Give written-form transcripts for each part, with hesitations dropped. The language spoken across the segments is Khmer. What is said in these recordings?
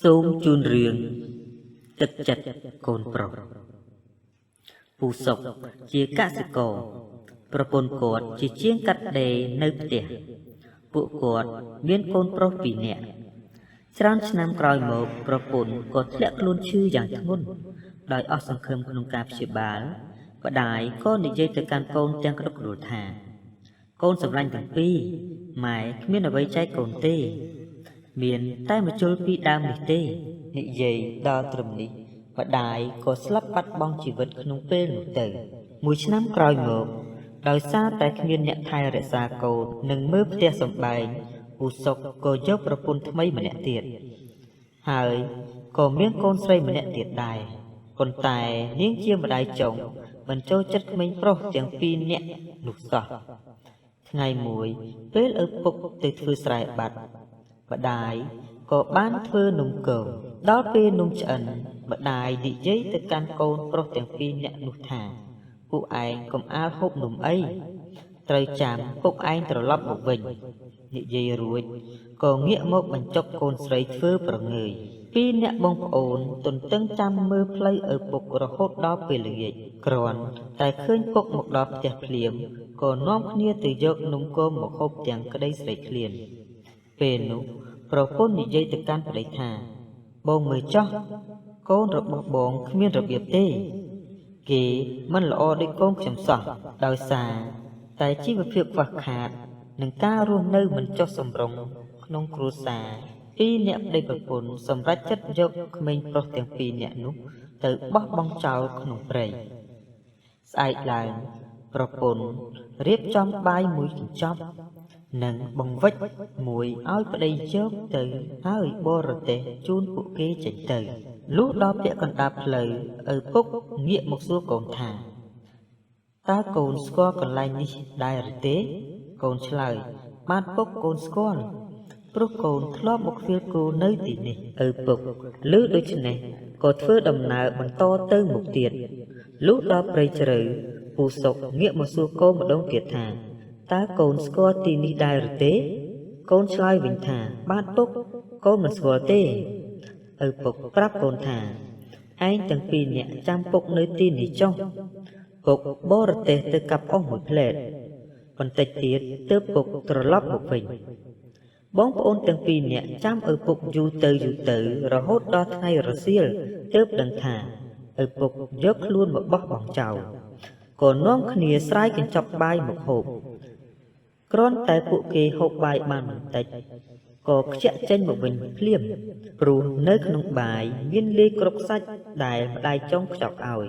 សូមជូនរឿងទឹកចិត្តកូនប្រុសពូសុកជាកសិករប្រពន្ធគាត់ជាជាងកាត់ដេរនៅផ្ទះពួកគាត់មានកូនប្រុស2នាក់ច្រើនឆ្នាំក្រោយមកប្រពន្ធក៏ធ្លាក់ខ្លួនឈឺយ៉ាងធ្ងន់ដោយអស់សង្ឃឹមក្នុងការព្យាបាលម្ដាយក៏និយាយទៅកាន់កូនទាំងក្តុកក្តួលថាកូនសម្លាញ់ទាំងពីរម៉ែគ្មានអ្វីចែកកូនទេមានតែមកជុលពីដើមនេះទេនិយាយដល់ត្រឹមនេះម្ដាយក៏ស្លាប់បាត់បង់ជីវិតក្នុងពេលនោះទៅមួយឆ្នាំក្រោយមកដោយសារតែគ្មានអ្នកថែរក្សាកូននិងមើលផ្ទះសម្បែងពូសុកក៏យកប្រពន្ធថ្មីម្នាក់ទៀតហើយក៏មានកូនស្រីម្នាក់ទៀតដែរប៉ុន្តែនាងជាម្ដាយចុងមិនចូលចិត្តក្មេងប្រុសទាំង2នាក់នោះសោះថ្ងៃមួយពេលឪពុកទៅធ្វើស្រែបាត់ម្ដាយក៏បានធ្វើនំគមដល់ពេលនំឆ្អិនម្ដាយនិយាយទៅកាន់កូនប្រុសទាំង2នាក់នោះថាពួកឯងកុំអាលហូបនំអីត្រូវចាំពុកឯងត្រឡប់មកវិញនិយាយរួចក៏ងាកមកបញ្ចុកកូនស្រីធ្វើប្រងើយ2នាក់បងប្អូនទន្ទឹងចាំមើលផ្លូវឪពុករហូតដល់ពេលល្ងាចគ្រាន់តែឃើញពុកមកដល់ផ្ទះភ្លាមក៏នាំគ្នាទៅយកនំគមមកហូបទាំងក្តីស្រេកឃ្លានពេលនោះប្រពន្ធនិយាយទៅកាន់ប្តីថាបងមើលចោះកូនរបស់បងគ្មានរបៀបទេគេមិនល្អដូចកូនខ្ញុំសោះដោយសារតែជីវភាពខ្វះខាតនិងការរស់នៅមិនចុះសម្រុងក្នុងគ្រួសារ2នាក់ប្តីប្រពន្ធសម្រេចចិត្តយកក្មេងប្រុសទាំង2នាក់នោះទៅបោះបង់ចោលក្នុងព្រៃស្អែកឡើងប្រពន្ធរៀបចំបាយមួយកញ្ចប់និងបង្វិចមួយឲ្យប្តីយកទៅហើយបរទេសជូនពួកគេចេញទៅលុះដល់ពាក់កណ្ដាលផ្លូវឪពុកងាកមកសួរកូនថាតើកូនស្គាល់កន្លែងនេះដែរឬទេកូនឆ្លើយបានពុកកូនស្គាល់ព្រោះកូនធ្លាប់មកឃ្វាលគោនៅទីនេះឪពុកឮដូច្នេះក៏ធ្វើដំណើរបន្តទៅមុខទៀតលុះដល់ព្រៃជ្រៅពូសុកងាកមកសួរកូនម្ដងទៀតថាតើកូនស្គាល់ទីនេះដែរឬទេកូនឆ្លើយវិញថាបាទពុកកូនមិនស្គាល់ទេឪពុកប្រាប់កូនថាឯងទាំង2នាក់ចាំពុកនៅទីនេះចុះពុកបរទេសទៅកាប់អស់មួយផ្លែតបន្តិចទៀតទើបពុកត្រឡប់មកវិញបងប្អូនទាំង2នាក់ចាំឪពុកយូរទៅរហូតដល់ថ្ងៃរសៀលទើបដឹងថាឪពុកយកខ្លួនមកបោះបង់ចោលក៏នាំគ្នាស្រាយកញ្ចប់បាយមកហូបគ្រាន់តែពួកគេហូបបាយបានបន្តិចក៏ខ្ជាក់ចេញមកវិញភ្លាមព្រោះនៅក្នុងបាយមានលាយគ្រប់សាច់ដែលម្ដាយចុងខ្ចប់ឲ្យ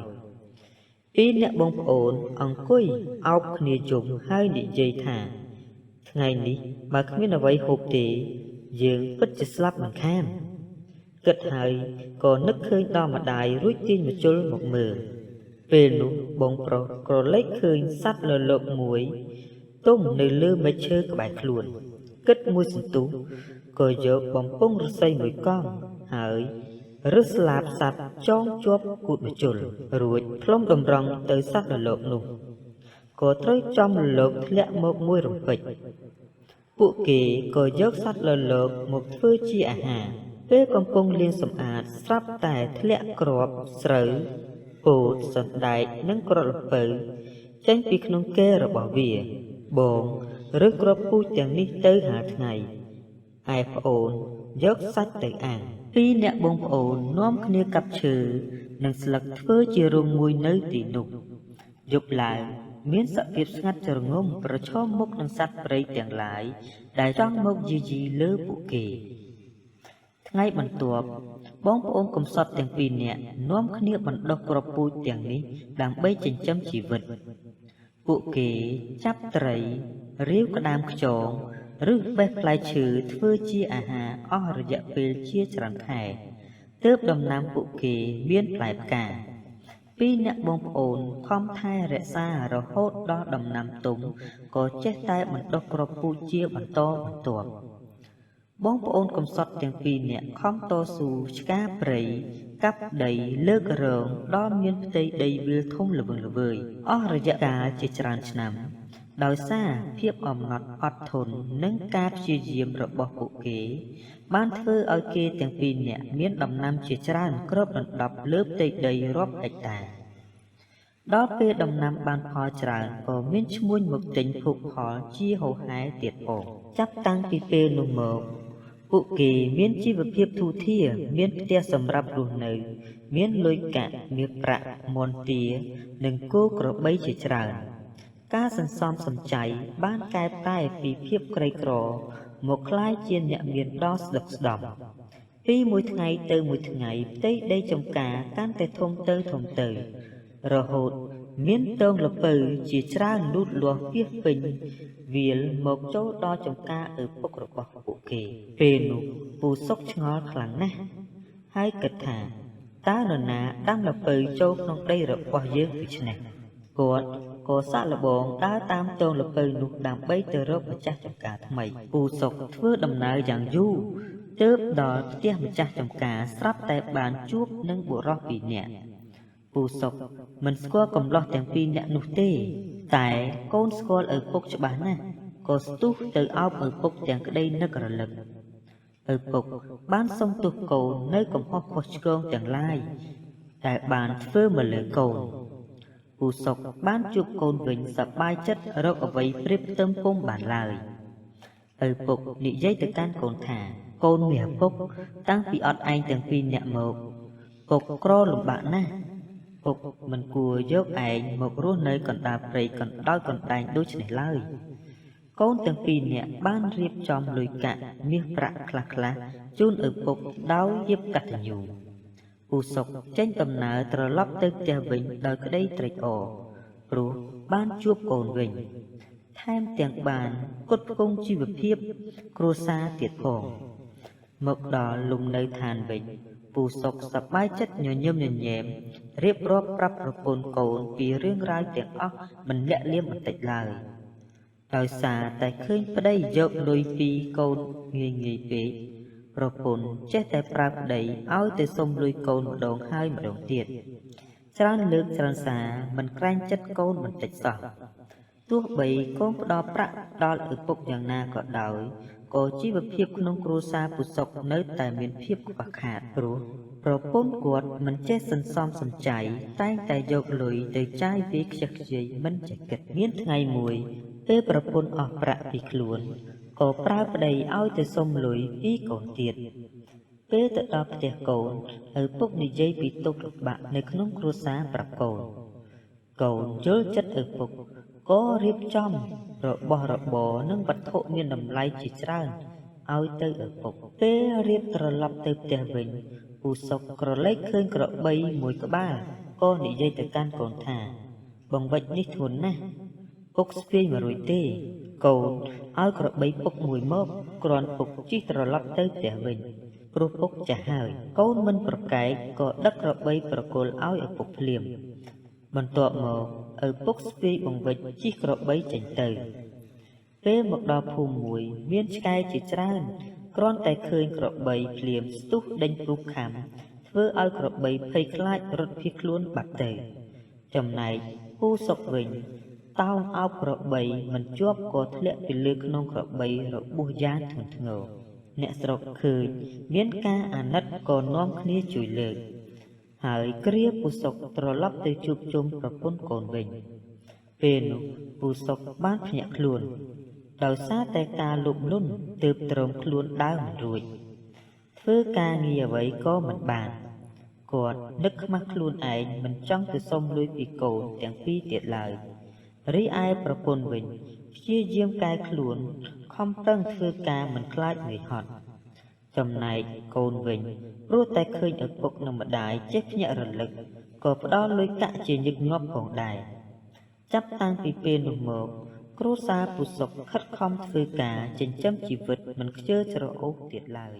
2អ្នកបងប្អូនអង្គុយអោបគ្នាជុំហើយនិយាយថាថ្ងៃនេះបើគ្មានអ្វីហូបទេយើងពិតជាស្លាប់មិនខានគិតហើយក៏នឹកឃើញដល់ម្ដាយរួចទាញម្ជុលមកមើលពេលនោះបងប្រុសក៏លេចឃើញសត្វលលោកមួយទុំនៅលើមែកឈើក្បែរខ្លួនគិតមួយសន្ទុះក៏យកបំពង់ឫស្សីមួយកង់ហើយរឹសស្លាបសត្វចងជាប់គូតម្ជុលរួចផ្លុំតម្រង់ទៅសត្វលលោកនោះក៏ត្រូវចំលលោកធ្លាក់មកមួយរំពេចពួកគេក៏យកសត្វលលោកមកធ្វើជាអាហារពេលកំពុងលាងសម្អាតស្រាប់តែធ្លាក់គ្រាប់ស្រូវពោតសណ្ដែកនិងក្រត់ល្ពៅចេញពីក្នុងគេរបស់វាបងឬគ្រាប់ពូជទាំងនេះទៅហាលថ្ងៃឯប្អូនយកសាច់ទៅអាំង2អ្នកបងប្អូននាំគ្នាកាប់ឈើនិងស្លឹកធ្វើជារោងមួយនៅទីនោះយប់ឡើងមានសភាពស្ងាត់ជ្រងំប្រឈមមុខនឹងសត្វព្រៃទាំងឡាយដែលចង់មកយាយីលើពួកគេថ្ងៃបន្ទាប់បងប្អូនកំសត់ទាំង2នាក់នាំគ្នាបណ្ដុះគ្រាប់ពូជទាំងនេះដើម្បីចិញ្ចឹមជីវិតពួកគេចាប់ត្រីរាវក្តាមខ្យងឬបេះផ្លែឈើធ្វើជាអាហារអស់រយៈពេលជាច្រើនខែទើបដំណាំពួកគេមានផ្លែផ្កា2អ្នកបងប្អូនខំថែរក្សារហូតដល់ដំណាំទុំក៏ចេះតែបណ្ដុះគ្រាប់ពូជជាបន្តបន្ទាប់បងប្អូនកំសត់ទាំង2នាក់ខំតស៊ូឆ្ការព្រៃកាប់ដីលើករងដល់មានផ្ទៃដីវាលធំល្វឹងល្វើយអស់រយៈកាលជាច្រើនឆ្នាំ ដោយសារភាពអំណត់អត់ធន់និងការព្យាយាមរបស់ពួកគេបានធ្វើឲ្យគេទាំងពីរនាក់មានដំណាំជាច្រើនគ្របដណ្ដប់លើផ្ទៃដីរាប់ហិកតាដល់ពេលដំណាំបានផលច្រើនក៏មានឈ្មួញមកទិញភោគផលជាហូរហែទៀតផងចាប់តាំងពីពេលនោះមកពួកគេមានជីវភាពធូរធារមានផ្ទះសម្រាប់រស់នៅមានលុយកាក់មាសប្រាក់មន្ទានិងគោក្របីជាច្រើនការសន្សំសំចៃបានកែប្រែពីភាពក្រីក្រមកក្លាយជាអ្នកមានដ៏ស្ដុកស្ដំពីមួយថ្ងៃទៅមួយថ្ងៃផ្ទៃដីចម្ការកាន់តែធំទៅរហូតមានតងល្ពៅជាច្រើនលូតលាស់ពាសពេញវាលមកចូលដល់ចម្ការឪពុករបស់ពួកគេពេលនោះពូសុកឆ្ងល់ខ្លាំងណាស់ហើយគិតថាតើនរណាដាំល្ពៅចូលក្នុងដីរបស់យើងដូច្នេះគាត់ក៏សាក់លបងដើរតាមតងល្ពៅនោះដើម្បីទៅរកម្ចាស់ចម្ការថ្មីពូសុកធ្វើដំណើរយ៉ាងយូរទើបដល់ផ្ទះម្ចាស់ចម្ការស្រាប់តែបានជួបនឹងបុរសពីរនាក់ពូសុកមិនស្គាល់កំឡោះទាំងពីរនាក់នោះទេតែកូនស្គាល់ឪពុកច្បាស់ណាស់ក៏ស្ទុះទៅអោបឪពុកទាំងក្តីនឹករលឹកឪពុកបានសុំទោសកូននៅកំហុសខុសឆ្គងទាំងឡាយដែលបានធ្វើមកលើកូនពូសុកបានជួបកូនវិញសប្បាយចិត្តរកអ្វីព្រៀបផ្ទឹមពុំបានឡើយឪពុកនិយាយទៅកាន់កូនថាកូនមាសពុកតាំងពីអត់ឯងទាំងពីរនាក់មកពុកក្រលំបាកណាស់ពុកមិនគួរយកឯងមករស់នៅកណ្ដាលព្រៃកណ្ដោយកណ្ដែងដូចនេះឡើយកូនទាំងពីរនាក់បានរៀបចំលុយកាក់មាសប្រាក់ខ្លះជូនឪពុកដោយយាបកតញ្ញូពូសុកចេញដំណើរត្រឡប់ទៅផ្ទះវិញដោយក្តីត្រេកអរព្រោះបានជួបកូនវិញថែមទាំងបានផ្គត់ផ្គង់ជីវភាពគ្រួសារទៀតផងមកដល់លំនៅឋានវិញពូសុកសប្បាយចិត្តញញឹមញញែមរៀបរាប់ប្រាប់ប្រពន្ធកូនពីរឿងរ៉ាវទាំងអស់មិនលាក់លៀមបន្តិចឡើយដោយសារតែឃើញប្តីយកលុយពីកូនងាយពេកប្រពន្ធចេះតែប្រើប្តីឲ្យទៅសុំលុយកូនម្ដងហើយម្ដងទៀតច្រើនលើកច្រើនសារមិនក្រែងចិត្តកូនបន្តិចសោះទោះបីកូនផ្ដល់ប្រាក់ដល់ឪពុកយ៉ាងណាក៏ដោយក៏ជីវភាពក្នុងគ្រួសារពូសុកនៅតែមានភាពខ្វះខាតព្រោះប្រពន្ធគាត់មិនចេះសន្សំសំចៃតែងតែយកលុយទៅចាយវាខ្ជិះខ្ជាយមិនចេះគិតមានថ្ងៃមួយពេលប្រពន្ធអស់ប្រាក់ពីខ្លួនក៏ប្រើប្តីឲ្យទៅសុំលុយពីកូនទៀតពេលទៅដល់ផ្ទះកូនឪពុកនិយាយពីទុក្ខលំបាកនៅក្នុងគ្រួសារប្រាប់កូនកូនយល់ចិត្តឪពុកក៏រៀបចំរបស់របរនិងវត្ថុមានតម្លៃជាច្រើនឲ្យទៅឪពុកពេលរៀបត្រឡប់ទៅផ្ទះវិញពូសុកក្រឡេកឃើញក្របីមួយក្បាលក៏និយាយទៅកាន់កូនថាបងវិចនេះធន់ណាស់ពុកស្ពាយមិនរួចទេកូនឲ្យក្របីពុកមួយមកគ្រាន់ពុកជិះត្រឡប់ទៅផ្ទះវិញព្រោះពុកចាស់ហើយកូនមិនប្រកែកក៏ដឹកក្របីប្រគល់ឲ្យឪពុកភ្លាមបន្ទាប់មកឪពុកស្ពាយបង្វិចជិះក្របីចេញទៅពេលមកដល់ភូមិមួយមានឆ្កែជាច្រើនគ្រាន់តែឃើញក្របីភ្លាមស្ទុះដេញព្រុសខាំធ្វើឲ្យក្របីភ័យខ្លាចរត់ភៀសខ្លួនបាត់ទៅចំណែកពូសុកវិញតោងអោបក្របីមិនជាប់ក៏ធ្លាក់ពីលើក្នុងក្របីរបួសយ៉ាងធ្ងន់ធ្ងរអ្នកស្រុកឃើញមានការអាណិតក៏នាំគ្នាជួយលើកហើយគ្រាពូសុកត្រឡប់ទៅជួបជុំប្រពន្ធកូនវិញពេលនោះពូសុកបានភ្ញាក់ខ្លួនដោយសារតែការលុបលុនទើបទ្រាំខ្លួនដើរមិនរួចធ្វើការងារអ្វីក៏មិនបានគាត់នឹកខ្មាស់ខ្លួនឯងមិនចង់ទៅសុំលុយពីកូនទាំងពីរទៀតឡើយរីឯប្រពន្ធវិញព្យាយាមកែខ្លួនខំប្រឹងធ្វើការមិនខ្លាចនឿយហត់ចំណែកកូនវិញព្រោះតែឃើញឪពុកនិងម្ដាយចេះភ្ញាក់រលឹកក៏ផ្ដល់លុយកាក់ជាញឹកញាប់ផងដែរចាប់តាំងពីពេលនោះមកគ្រួសារពូសុកខិតខំធ្វើការចិញ្ចឹមជីវិតមិនខ្ជិលច្រអូសទៀតឡើយ